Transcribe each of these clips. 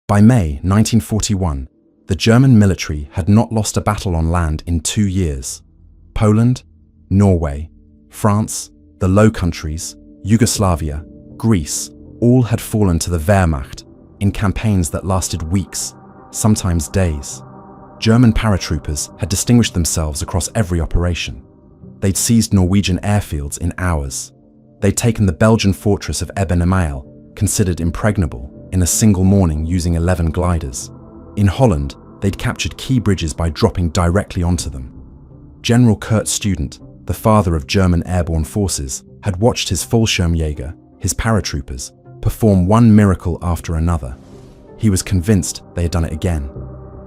By May 1941, the German military had not lost a battle on land in 2 years. Poland, Norway, France, the Low Countries, Yugoslavia, Greece, all had fallen to the Wehrmacht in campaigns that lasted weeks, sometimes days. German paratroopers had distinguished themselves across every operation. They'd seized Norwegian airfields in hours. They'd taken the Belgian fortress of Eben-Emael, considered impregnable, in a single morning using 11 gliders. In Holland, they'd captured key bridges by dropping directly onto them. General Kurt Student, the father of German airborne forces, had watched his Fallschirmjäger, his paratroopers, perform one miracle after another. He was convinced they had done it again,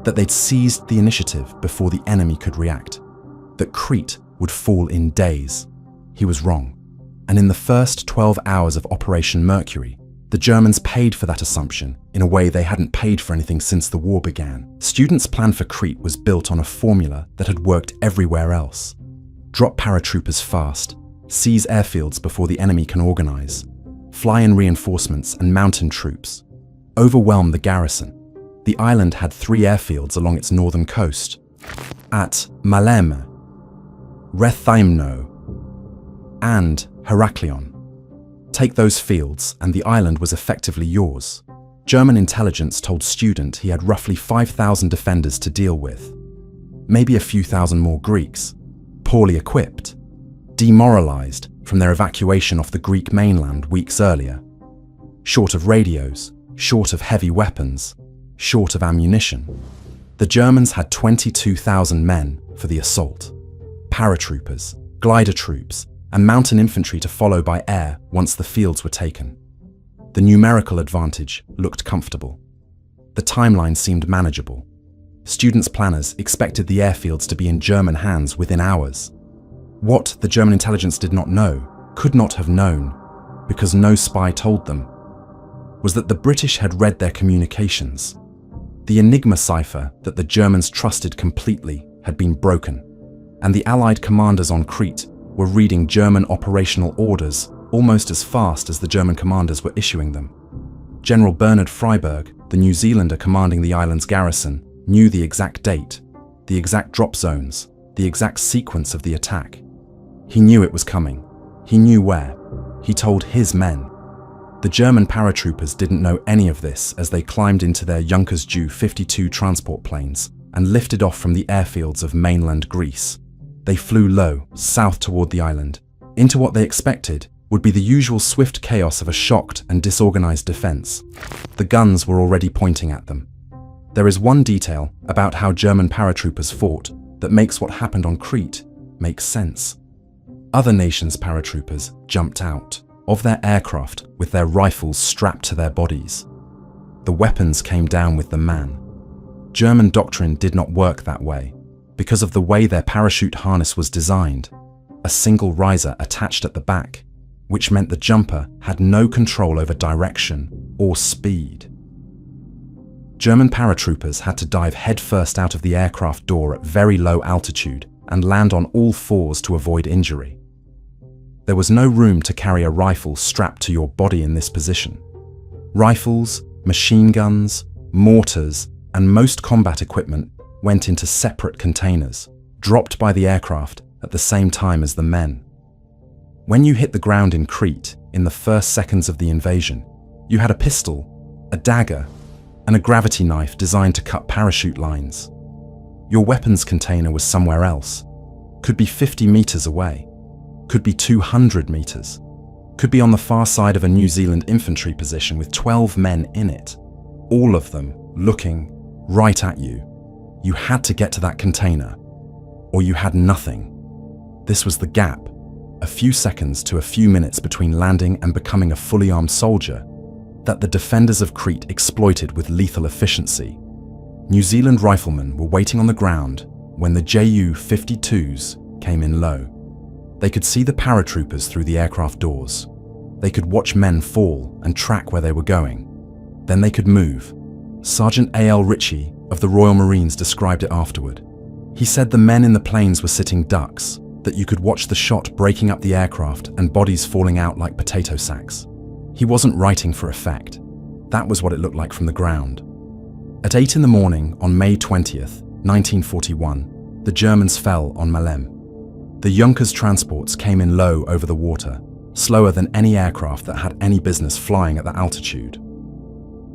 that they'd seized the initiative before the enemy could react, that Crete would fall in days. He was wrong. And in the first 12 hours of Operation Mercury, the Germans paid for that assumption in a way they hadn't paid for anything since the war began. Students' plan for Crete was built on a formula that had worked everywhere else. Drop paratroopers fast, seize airfields before the enemy can organize, fly in reinforcements and mountain troops, overwhelm the garrison. The island had 3 airfields along its northern coast, at Maleme, Rethymno, and Heraklion. Take those fields and the island was effectively yours. German intelligence told Student he had roughly 5,000 defenders to deal with. Maybe a few thousand more Greeks, poorly equipped, demoralized from their evacuation off the Greek mainland weeks earlier. Short of radios, short of heavy weapons, short of ammunition. The Germans had 22,000 men for the assault. Paratroopers, glider troops, and mountain infantry to follow by air once the fields were taken. The numerical advantage looked comfortable. The timeline seemed manageable. Students' planners expected the airfields to be in German hands within hours. What the German intelligence did not know, could not have known, because no spy told them, was that the British had read their communications. The Enigma cipher that the Germans trusted completely had been broken, and the Allied commanders on Crete were reading German operational orders almost as fast as the German commanders were issuing them. General Bernard Freyberg, the New Zealander commanding the island's garrison, knew the exact date, the exact drop zones, the exact sequence of the attack. He knew it was coming. He knew where. He told his men. The German paratroopers didn't know any of this as they climbed into their Junkers Ju-52 transport planes and lifted off from the airfields of mainland Greece. They flew low, south toward the island, into what they expected would be the usual swift chaos of a shocked and disorganized defense. The guns were already pointing at them. There is one detail about how German paratroopers fought that makes what happened on Crete make sense. Other nations' paratroopers jumped out of their aircraft with their rifles strapped to their bodies. The weapons came down with the man. German doctrine did not work that way. Because of the way their parachute harness was designed, a single riser attached at the back, which meant the jumper had no control over direction or speed. German paratroopers had to dive headfirst out of the aircraft door at very low altitude and land on all fours to avoid injury. There was no room to carry a rifle strapped to your body in this position. Rifles, machine guns, mortars, and most combat equipment went into separate containers, dropped by the aircraft at the same time as the men. When you hit the ground in Crete in the first seconds of the invasion, you had a pistol, a dagger, and a gravity knife designed to cut parachute lines. Your weapons container was somewhere else, could be 50 meters away, could be 200 meters, could be on the far side of a New Zealand infantry position with 12 men in it, all of them looking right at you. You had to get to that container, or you had nothing. This was the gap, a few seconds to a few minutes between landing and becoming a fully armed soldier, that the defenders of Crete exploited with lethal efficiency. New Zealand riflemen were waiting on the ground when the Ju-52s came in low. They could see the paratroopers through the aircraft doors. They could watch men fall and track where they were going. Then they could move. Sergeant A.L. Ritchie of the Royal Marines described it afterward. He said the men in the planes were sitting ducks, that you could watch the shot breaking up the aircraft and bodies falling out like potato sacks. He wasn't writing for effect. That was what it looked like from the ground. At 8 in the morning on May 20th, 1941, the Germans fell on Malem. The Junkers transports came in low over the water, slower than any aircraft that had any business flying at that altitude.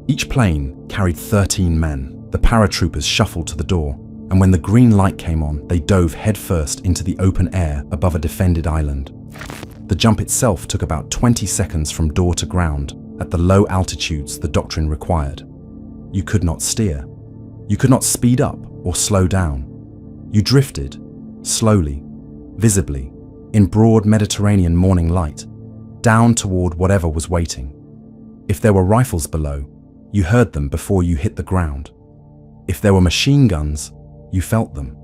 Each plane carried 13 men. The paratroopers shuffled to the door, and when the green light came on, they dove headfirst into the open air above a defended island. The jump itself took about 20 seconds from door to ground at the low altitudes the doctrine required. You could not steer. You could not speed up or slow down. You drifted, slowly, visibly, in broad Mediterranean morning light, down toward whatever was waiting. If there were rifles below, you heard them before you hit the ground. If there were machine guns, you felt them.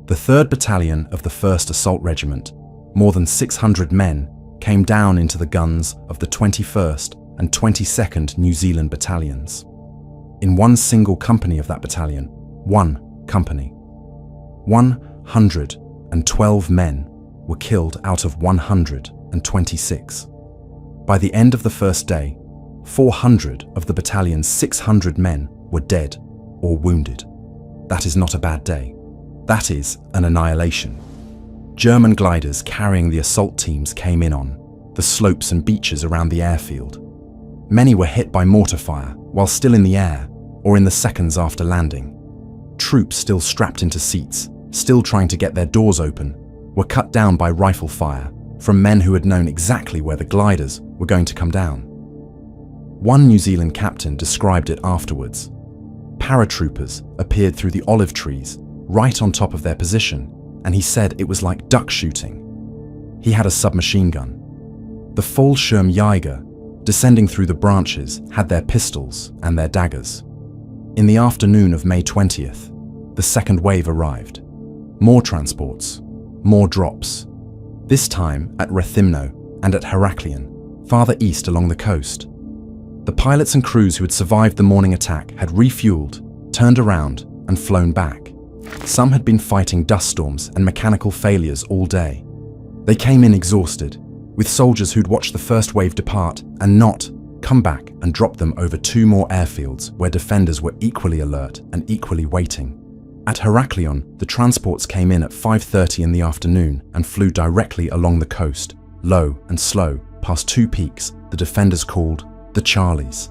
The 3rd Battalion of the 1st Assault Regiment, more than 600 men, came down into the guns of the 21st and 22nd New Zealand Battalions. In one single company of that battalion, 112 men were killed out of 126. By the end of the first day, 400 of the battalion's 600 men were dead or wounded. That is not a bad day. That is an annihilation. German gliders carrying the assault teams came in on the slopes and beaches around the airfield. Many were hit by mortar fire while still in the air or in the seconds after landing. Troops still strapped into seats, still trying to get their doors open, were cut down by rifle fire from men who had known exactly where the gliders were going to come down. One New Zealand captain described it afterwards. Paratroopers appeared through the olive trees right on top of their position, and he said it was like duck shooting. He had a submachine gun. The Fallschirmjäger, descending through the branches, had their pistols and their daggers. In the afternoon of May 20th, the second wave arrived. More transports, more drops. This time at Rethymno and at Heraklion, farther east along the coast. The pilots and crews who had survived the morning attack had refueled, turned around, and flown back. Some had been fighting dust storms and mechanical failures all day. They came in exhausted, with soldiers who'd watched the first wave depart and not come back and drop them over 2 more airfields where defenders were equally alert and equally waiting. At Heraklion, the transports came in at 5:30 in the afternoon and flew directly along the coast, low and slow, past 2 peaks the defenders called the Charlies.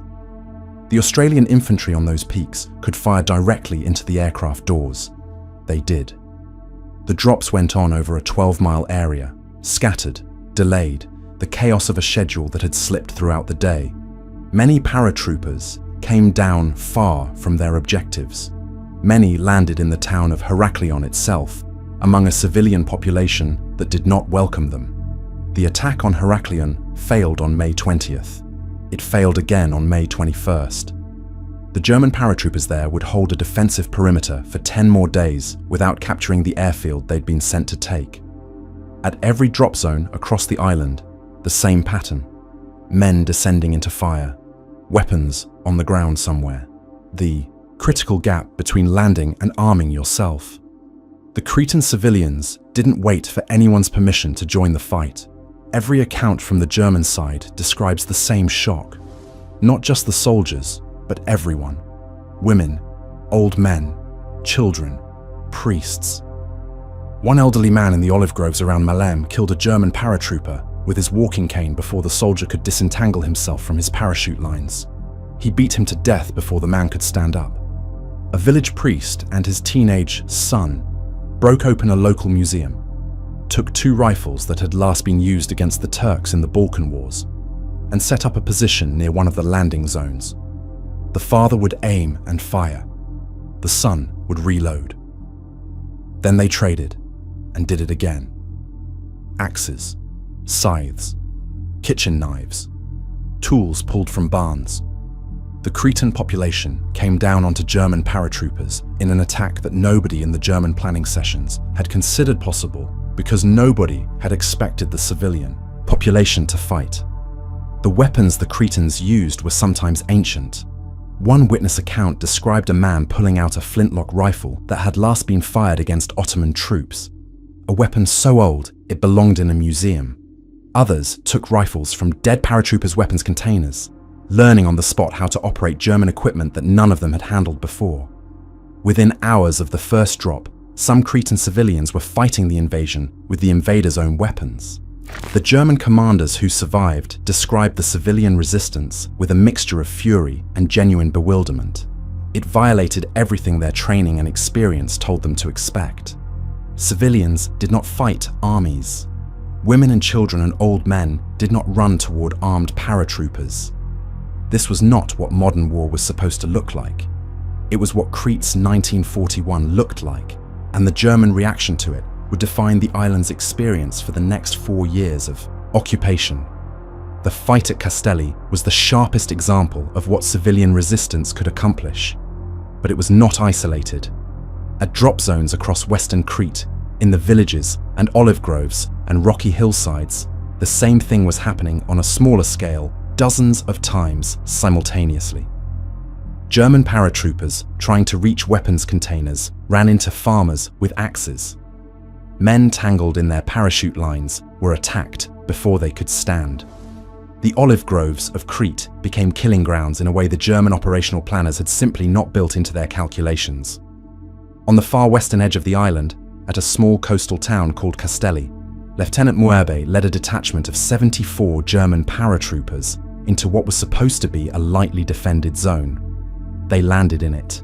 The Australian infantry on those peaks could fire directly into the aircraft doors. They did. The drops went on over a 12-mile area, scattered, delayed, the chaos of a schedule that had slipped throughout the day. Many paratroopers came down far from their objectives. Many landed in the town of Heraklion itself, among a civilian population that did not welcome them. The attack on Heraklion failed on May 20th. It failed again on May 21st. The German paratroopers there would hold a defensive perimeter for 10 more days without capturing the airfield they'd been sent to take. At every drop zone across the island, the same pattern. Men descending into fire, weapons on the ground somewhere. The critical gap between landing and arming yourself. The Cretan civilians didn't wait for anyone's permission to join the fight. Every account from the German side describes the same shock. Not just the soldiers, but everyone. Women, old men, children, priests. One elderly man in the olive groves around Malem killed a German paratrooper with his walking cane before the soldier could disentangle himself from his parachute lines. He beat him to death before the man could stand up. A village priest and his teenage son broke open a local museum, took 2 rifles that had last been used against the Turks in the Balkan Wars, and set up a position near one of the landing zones. The father would aim and fire. The son would reload. Then they traded and did it again. Axes, scythes, kitchen knives, tools pulled from barns. The Cretan population came down onto German paratroopers in an attack that nobody in the German planning sessions had considered possible because nobody had expected the civilian population to fight. The weapons the Cretans used were sometimes ancient. One witness account described a man pulling out a flintlock rifle that had last been fired against Ottoman troops, a weapon so old it belonged in a museum. Others took rifles from dead paratroopers' weapons containers, learning on the spot how to operate German equipment that none of them had handled before. Within hours of the first drop, some Cretan civilians were fighting the invasion with the invaders' own weapons. The German commanders who survived described the civilian resistance with a mixture of fury and genuine bewilderment. It violated everything their training and experience told them to expect. Civilians did not fight armies. Women and children and old men did not run toward armed paratroopers. This was not what modern war was supposed to look like. It was what Crete's 1941 looked like, and the German reaction to it would define the island's experience for the next 4 years of occupation. The fight at Castelli was the sharpest example of what civilian resistance could accomplish. But it was not isolated. At drop zones across western Crete, in the villages and olive groves and rocky hillsides, the same thing was happening on a smaller scale dozens of times simultaneously. German paratroopers trying to reach weapons containers ran into farmers with axes. Men tangled in their parachute lines were attacked before they could stand. The olive groves of Crete became killing grounds in a way the German operational planners had simply not built into their calculations. On the far western edge of the island, at a small coastal town called Castelli, Lieutenant Muerbe led a detachment of 74 German paratroopers into what was supposed to be a lightly defended zone. They landed in it.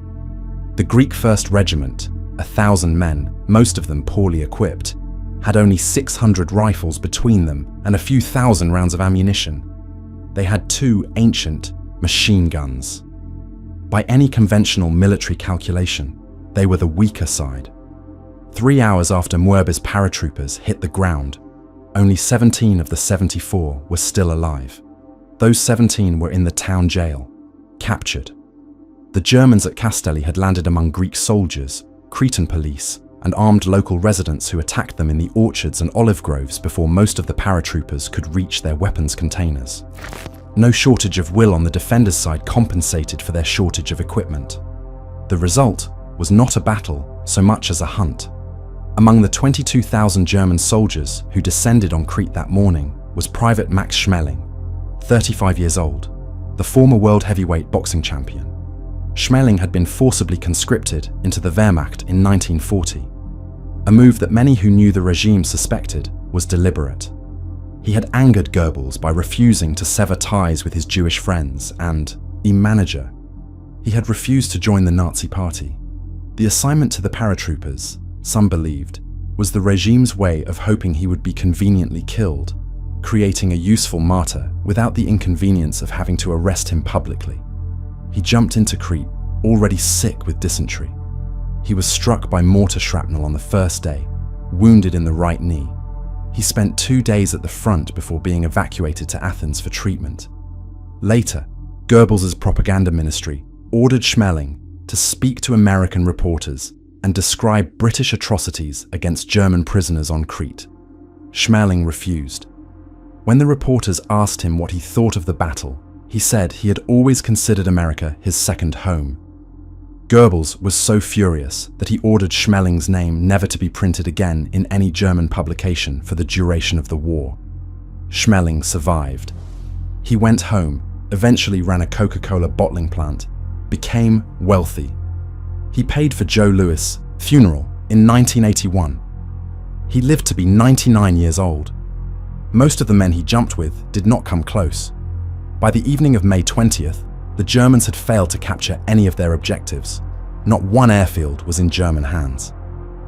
The Greek 1st Regiment, 1,000 men, most of them poorly equipped, had only 600 rifles between them and a few thousand rounds of ammunition. They had 2 ancient machine guns. By any conventional military calculation, they were the weaker side. 3 hours after Muerbe's paratroopers hit the ground, only 17 of the 74 were still alive. Those 17 were in the town jail, captured. The Germans at Castelli had landed among Greek soldiers, Cretan police, and armed local residents who attacked them in the orchards and olive groves before most of the paratroopers could reach their weapons containers. No shortage of will on the defenders' side compensated for their shortage of equipment. The result was not a battle so much as a hunt. Among the 22,000 German soldiers who descended on Crete that morning was Private Max Schmeling, 35 years old, the former world heavyweight boxing champion. Schmeling had been forcibly conscripted into the Wehrmacht in 1940, a move that many who knew the regime suspected was deliberate. He had angered Goebbels by refusing to sever ties with his Jewish friends and, manager, he had refused to join the Nazi party. The assignment to the paratroopers, some believed, was the regime's way of hoping he would be conveniently killed, creating a useful martyr without the inconvenience of having to arrest him publicly. He jumped into Crete, already sick with dysentery. He was struck by mortar shrapnel on the first day, wounded in the right knee. He spent 2 days at the front before being evacuated to Athens for treatment. Later, Goebbels' propaganda ministry ordered Schmeling to speak to American reporters and describe British atrocities against German prisoners on Crete. Schmeling refused. When the reporters asked him what he thought of the battle, he said he had always considered America his second home. Goebbels was so furious that he ordered Schmeling's name never to be printed again in any German publication for the duration of the war. Schmeling survived. He went home, eventually ran a Coca-Cola bottling plant, became wealthy. He paid for Joe Louis' funeral in 1981. He lived to be 99 years old. Most of the men he jumped with did not come close. By the evening of May 20th, the Germans had failed to capture any of their objectives. Not one airfield was in German hands.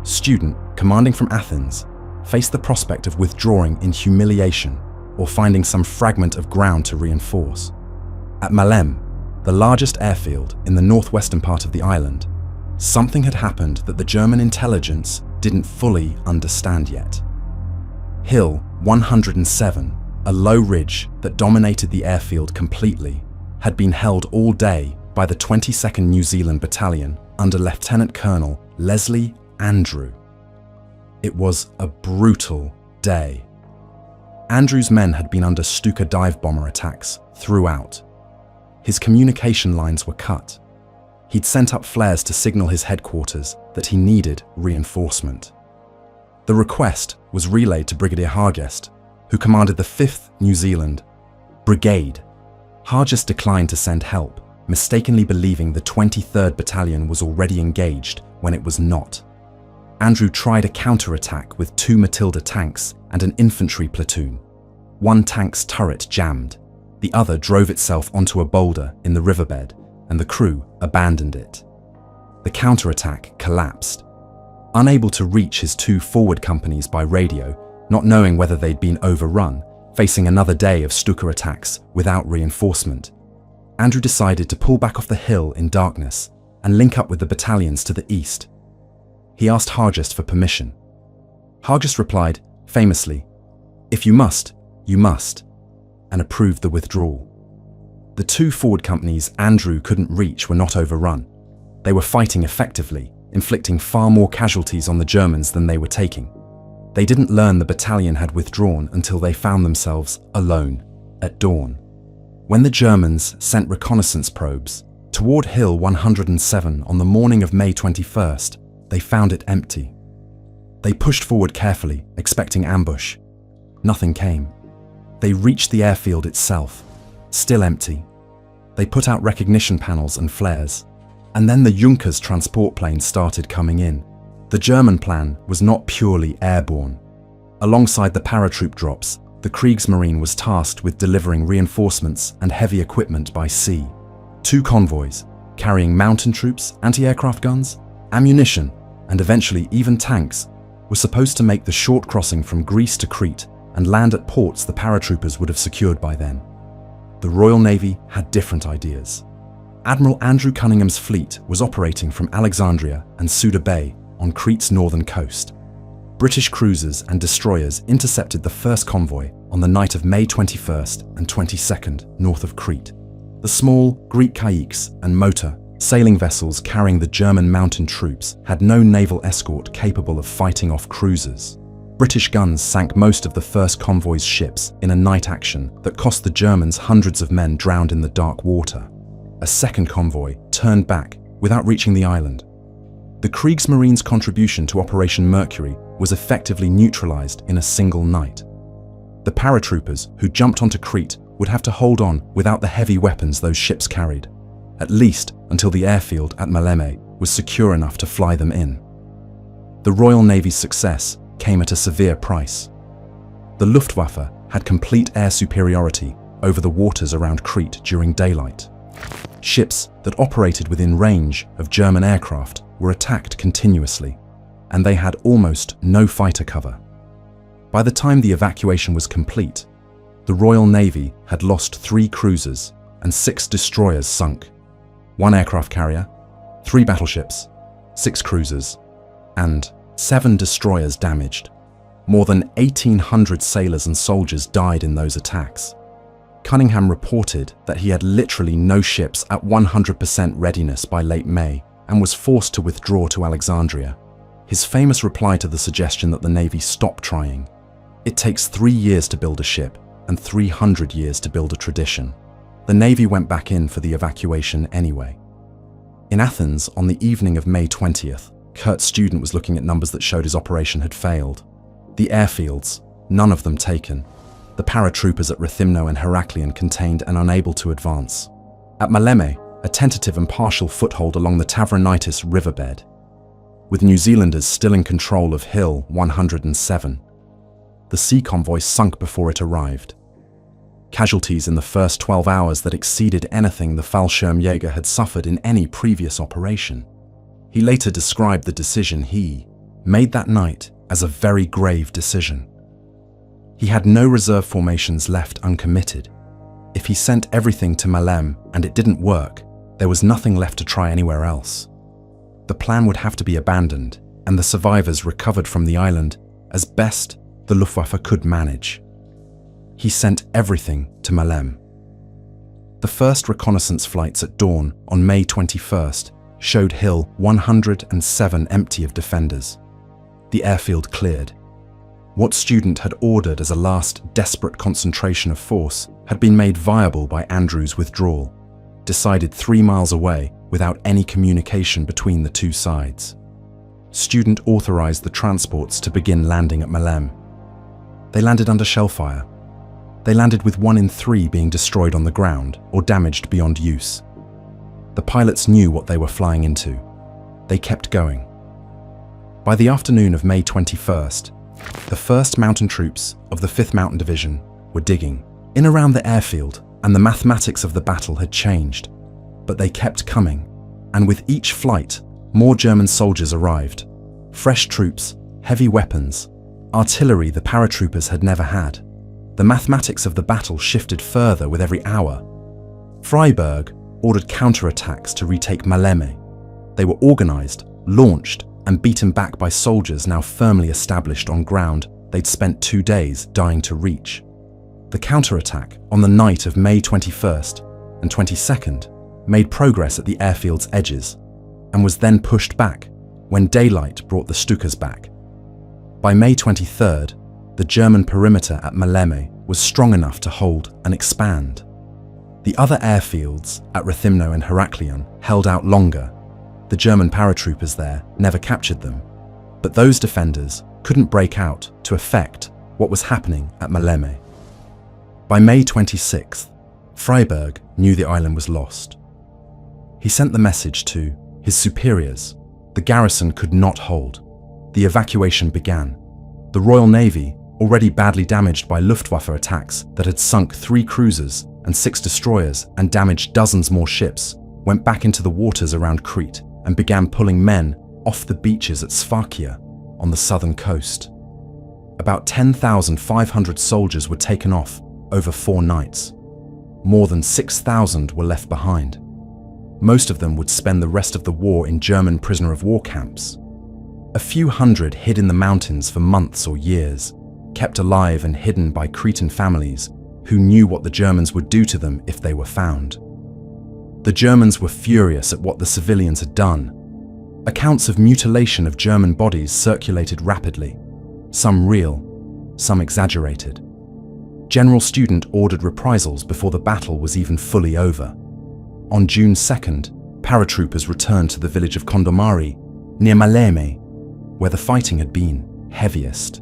Student, commanding from Athens, faced the prospect of withdrawing in humiliation or finding some fragment of ground to reinforce. At Malem, the largest airfield in the northwestern part of the island, something had happened that the German intelligence didn't fully understand yet. Hill 107, a low ridge that dominated the airfield completely, had been held all day by the 22nd New Zealand Battalion under Lieutenant Colonel Leslie Andrew. It was a brutal day. Andrew's men had been under Stuka dive bomber attacks throughout. His communication lines were cut. He'd sent up flares to signal his headquarters that he needed reinforcement. The request was relayed to Brigadier Hargest, who commanded the 5th New Zealand Brigade. Hargis declined to send help, mistakenly believing the 23rd Battalion was already engaged when it was not. Andrew tried a counterattack with 2 Matilda tanks and an infantry platoon. One tank's turret jammed, the other drove itself onto a boulder in the riverbed, and the crew abandoned it. The counterattack collapsed. Unable to reach his 2 forward companies by radio, not knowing whether they'd been overrun, facing another day of Stuka attacks without reinforcement, Andrew decided to pull back off the hill in darkness and link up with the battalions to the east. He asked Hargis for permission. Hargis replied, famously, "If you must, you must," and approved the withdrawal. The 2 forward companies Andrew couldn't reach were not overrun. They were fighting effectively, inflicting far more casualties on the Germans than they were taking. They didn't learn the battalion had withdrawn until they found themselves alone at dawn. When the Germans sent reconnaissance probes toward Hill 107 on the morning of May 21st, they found it empty. They pushed forward carefully, expecting ambush. Nothing came. They reached the airfield itself, still empty. They put out recognition panels and flares, and then the Junkers transport planes started coming in. The German plan was not purely airborne. Alongside the paratroop drops, the Kriegsmarine was tasked with delivering reinforcements and heavy equipment by sea. 2 convoys, carrying mountain troops, anti-aircraft guns, ammunition, and eventually even tanks, were supposed to make the short crossing from Greece to Crete and land at ports the paratroopers would have secured by then. The Royal Navy had different ideas. Admiral Andrew Cunningham's fleet was operating from Alexandria and Suda Bay on Crete's northern coast. British cruisers and destroyers intercepted the first convoy on the night of May 21st and 22nd north of Crete. The small Greek caiques and motor sailing vessels carrying the German mountain troops had no naval escort capable of fighting off cruisers. British guns sank most of the first convoy's ships in a night action that cost the Germans hundreds of men drowned in the dark water. A second convoy turned back without reaching the island. The Kriegsmarine's contribution to Operation Mercury was effectively neutralized in a single night. The paratroopers who jumped onto Crete would have to hold on without the heavy weapons those ships carried, at least until the airfield at Maleme was secure enough to fly them in. The Royal Navy's success came at a severe price. The Luftwaffe had complete air superiority over the waters around Crete during daylight. Ships that operated within range of German aircraft were attacked continuously, and they had almost no fighter cover. By the time the evacuation was complete, the Royal Navy had lost 3 cruisers and 6 destroyers sunk, 1 aircraft carrier, 3 battleships, 6 cruisers, and 7 destroyers damaged. More than 1,800 sailors and soldiers died in those attacks. Cunningham reported that he had literally no ships at 100% readiness by late May and was forced to withdraw to Alexandria. His famous reply to the suggestion that the Navy stop trying: "It takes 3 years to build a ship and 300 years to build a tradition." The Navy went back in for the evacuation anyway. In Athens, on the evening of May 20th, Kurt Student was looking at numbers that showed his operation had failed. The airfields, none of them taken. The paratroopers at Rethymno and Heraklion contained and unable to advance. At Maleme, a tentative and partial foothold along the Tavrounitis riverbed, with New Zealanders still in control of Hill 107. The sea convoy sunk before it arrived. Casualties in the first 12 hours that exceeded anything the Fallschirmjäger had suffered in any previous operation. He later described the decision he made that night as a very grave decision. He had no reserve formations left uncommitted. If he sent everything to Malem and it didn't work, there was nothing left to try anywhere else. The plan would have to be abandoned, and the survivors recovered from the island as best the Luftwaffe could manage. He sent everything to Malem. The first reconnaissance flights at dawn on May 21st showed Hill 107 empty of defenders. The airfield cleared. What Student had ordered as a last desperate concentration of force had been made viable by Andrew's withdrawal, decided 3 miles away without any communication between the two sides. Student authorized the transports to begin landing at Malem. They landed under shellfire. They landed with 1 in 3 being destroyed on the ground or damaged beyond use. The pilots knew what they were flying into. They kept going. By the afternoon of May 21st, the 1st Mountain Troops of the 5th Mountain Division were digging in around the airfield, and the mathematics of the battle had changed. But they kept coming, and with each flight, more German soldiers arrived. Fresh troops, heavy weapons, artillery the paratroopers had never had. The mathematics of the battle shifted further with every hour. Freiburg ordered counterattacks to retake Maleme. They were organized, launched, and beaten back by soldiers now firmly established on ground they'd spent 2 days dying to reach. The counterattack on the night of May 21st and 22nd made progress at the airfield's edges and was then pushed back when daylight brought the Stukas back. By May 23rd, the German perimeter at Maleme was strong enough to hold and expand. The other airfields at Rethymno and Heraklion held out longer. The German paratroopers there never captured them, but those defenders couldn't break out to effect what was happening at Maleme. By May 26th, Freiburg knew the island was lost. He sent the message to his superiors. The garrison could not hold. The evacuation began. The Royal Navy, already badly damaged by Luftwaffe attacks that had sunk 3 cruisers and 6 destroyers and damaged dozens more ships, went back into the waters around Crete and began pulling men off the beaches at Sfakia on the southern coast. About 10,500 soldiers were taken off over 4 nights. More than 6,000 were left behind. Most of them would spend the rest of the war in German prisoner of war camps. A few hundred hid in the mountains for months or years, kept alive and hidden by Cretan families who knew what the Germans would do to them if they were found. The Germans were furious at what the civilians had done. Accounts of mutilation of German bodies circulated rapidly, some real, some exaggerated. General Student ordered reprisals before the battle was even fully over. On June 2nd, paratroopers returned to the village of Condomari, near Maleme, where the fighting had been heaviest,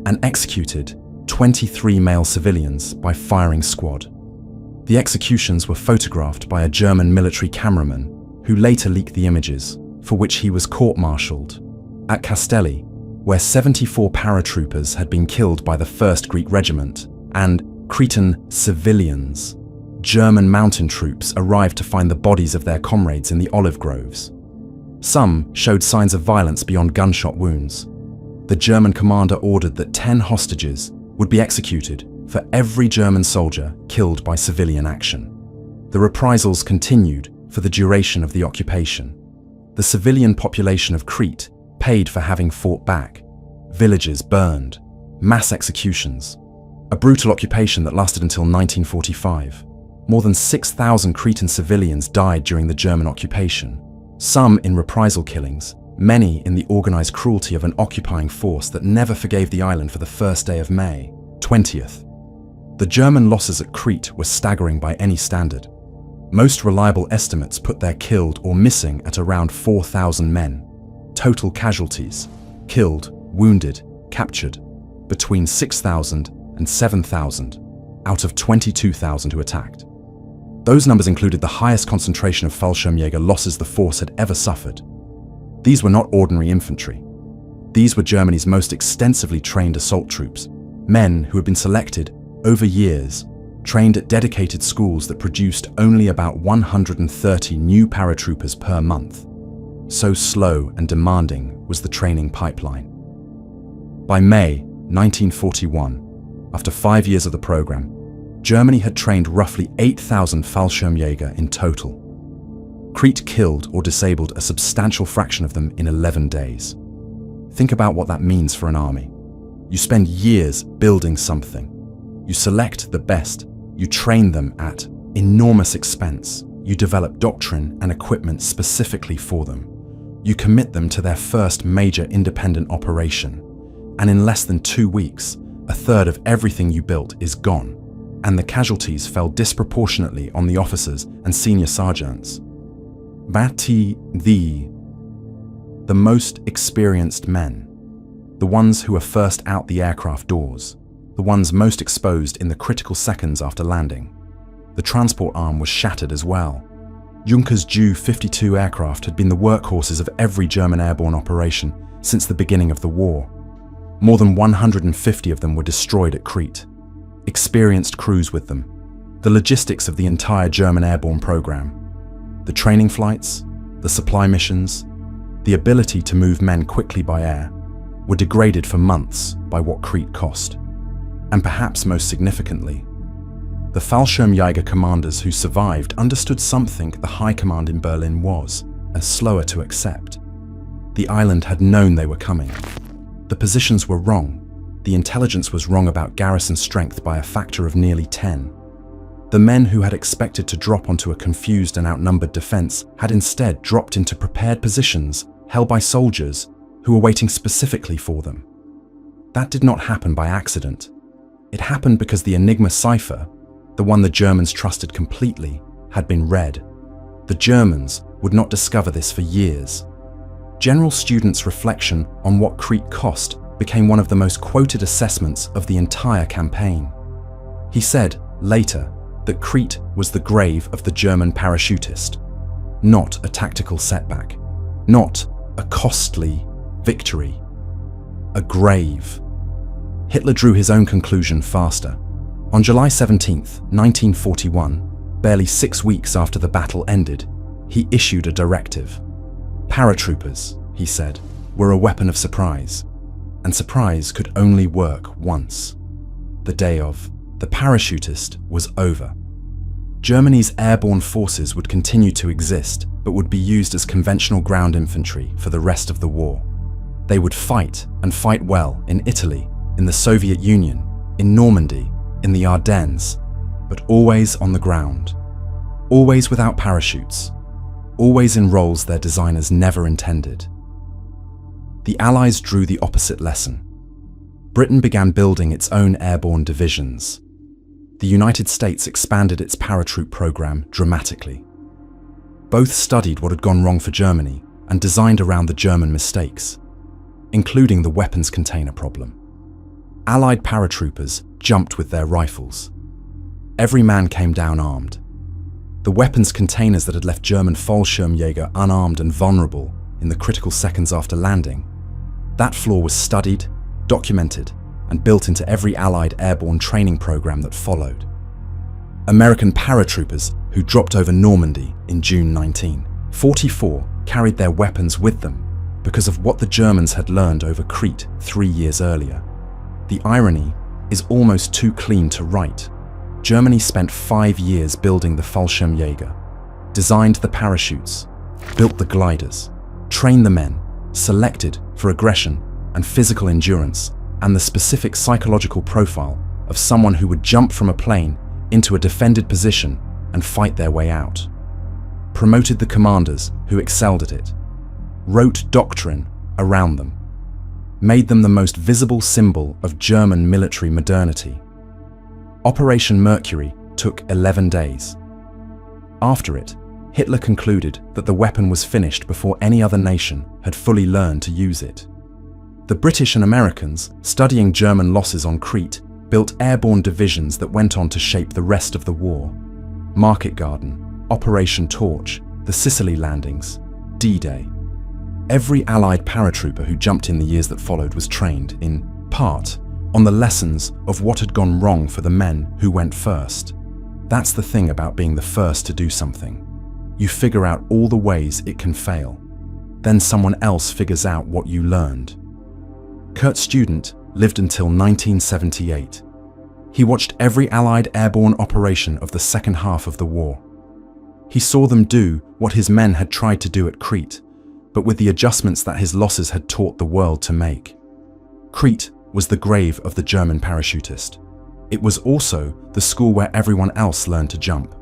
and executed 23 male civilians by firing squad. The executions were photographed by a German military cameraman who later leaked the images, for which he was court-martialed. At Castelli, where 74 paratroopers had been killed by the 1st Greek Regiment, and Cretan civilians, German mountain troops arrived to find the bodies of their comrades in the olive groves. Some showed signs of violence beyond gunshot wounds. The German commander ordered that 10 hostages would be executed for every German soldier killed by civilian action. The reprisals continued for the duration of the occupation. The civilian population of Crete paid for having fought back. Villages burned, mass executions. A brutal occupation that lasted until 1945. More than 6,000 Cretan civilians died during the German occupation, some in reprisal killings, many in the organized cruelty of an occupying force that never forgave the island for the first day of May 20th. The German losses at Crete were staggering by any standard. Most reliable estimates put their killed or missing at around 4,000 men. Total casualties, killed, wounded, captured, between 6,000 and 7,000 out of 22,000 who attacked. Those numbers included the highest concentration of Fallschirmjäger losses the force had ever suffered. These were not ordinary infantry. These were Germany's most extensively trained assault troops, men who had been selected over years, trained at dedicated schools that produced only about 130 new paratroopers per month. So slow and demanding was the training pipeline. By May 1941, after 5 years of the program, Germany had trained roughly 8,000 Fallschirmjäger in total. Crete killed or disabled a substantial fraction of them in 11 days. Think about what that means for an army. You spend years building something. You select the best. You train them at enormous expense. You develop doctrine and equipment specifically for them. You commit them to their first major independent operation. And in less than 2 weeks, a third of everything you built is gone, and the casualties fell disproportionately on the officers and senior sergeants. The most experienced men, the ones who were first out the aircraft doors, the ones most exposed in the critical seconds after landing. The transport arm was shattered as well. Juncker's Ju-52 aircraft had been the workhorses of every German airborne operation since the beginning of the war. More than 150 of them were destroyed at Crete. Experienced crews with them. The logistics of the entire German airborne program. The training flights, the supply missions, the ability to move men quickly by air were degraded for months by what Crete cost. And perhaps most significantly, the Fallschirmjäger commanders who survived understood something the high command in Berlin was slower to accept. The island had known they were coming. The positions were wrong. The intelligence was wrong about garrison strength by a factor of nearly 10. The men who had expected to drop onto a confused and outnumbered defense had instead dropped into prepared positions held by soldiers who were waiting specifically for them. That did not happen by accident. It happened because the Enigma cipher, the one the Germans trusted completely, had been read. The Germans would not discover this for years. General Student's reflection on what Crete cost became one of the most quoted assessments of the entire campaign. He said, later, that Crete was the grave of the German parachutist, not a tactical setback, not a costly victory, a grave. Hitler drew his own conclusion faster. On July 17, 1941, barely 6 weeks after the battle ended, he issued a directive. Paratroopers, he said, were a weapon of surprise, and surprise could only work once. The day of the parachutist was over. Germany's airborne forces would continue to exist, but would be used as conventional ground infantry for the rest of the war. They would fight, and fight well, in Italy, in the Soviet Union, in Normandy, in the Ardennes, but always on the ground. Always without parachutes. Always in roles their designers never intended. The Allies drew the opposite lesson. Britain began building its own airborne divisions. The United States expanded its paratroop program dramatically. Both studied what had gone wrong for Germany and designed around the German mistakes, including the weapons container problem. Allied paratroopers jumped with their rifles. Every man came down armed. The weapons containers that had left German Fallschirmjäger unarmed and vulnerable in the critical seconds after landing, that flaw was studied, documented, and built into every Allied airborne training program that followed. American paratroopers who dropped over Normandy in June 1944 carried their weapons with them because of what the Germans had learned over Crete 3 years earlier. The irony is almost too clean to write. Germany spent 5 years building the Fallschirmjäger, designed the parachutes, built the gliders, trained the men, selected for aggression and physical endurance, and the specific psychological profile of someone who would jump from a plane into a defended position and fight their way out. Promoted the commanders who excelled at it, wrote doctrine around them, made them the most visible symbol of German military modernity. Operation Mercury took 11 days. After it, Hitler concluded that the weapon was finished before any other nation had fully learned to use it. The British and Americans, studying German losses on Crete, built airborne divisions that went on to shape the rest of the war. Market Garden, Operation Torch, the Sicily landings, D-Day. Every Allied paratrooper who jumped in the years that followed was trained, in part, on the lessons of what had gone wrong for the men who went first. That's the thing about being the first to do something. You figure out all the ways it can fail. Then someone else figures out what you learned. Kurt Student lived until 1978. He watched every Allied airborne operation of the second half of the war. He saw them do what his men had tried to do at Crete, but with the adjustments that his losses had taught the world to make. Crete was the grave of the German parachutist. It was also the school where everyone else learned to jump.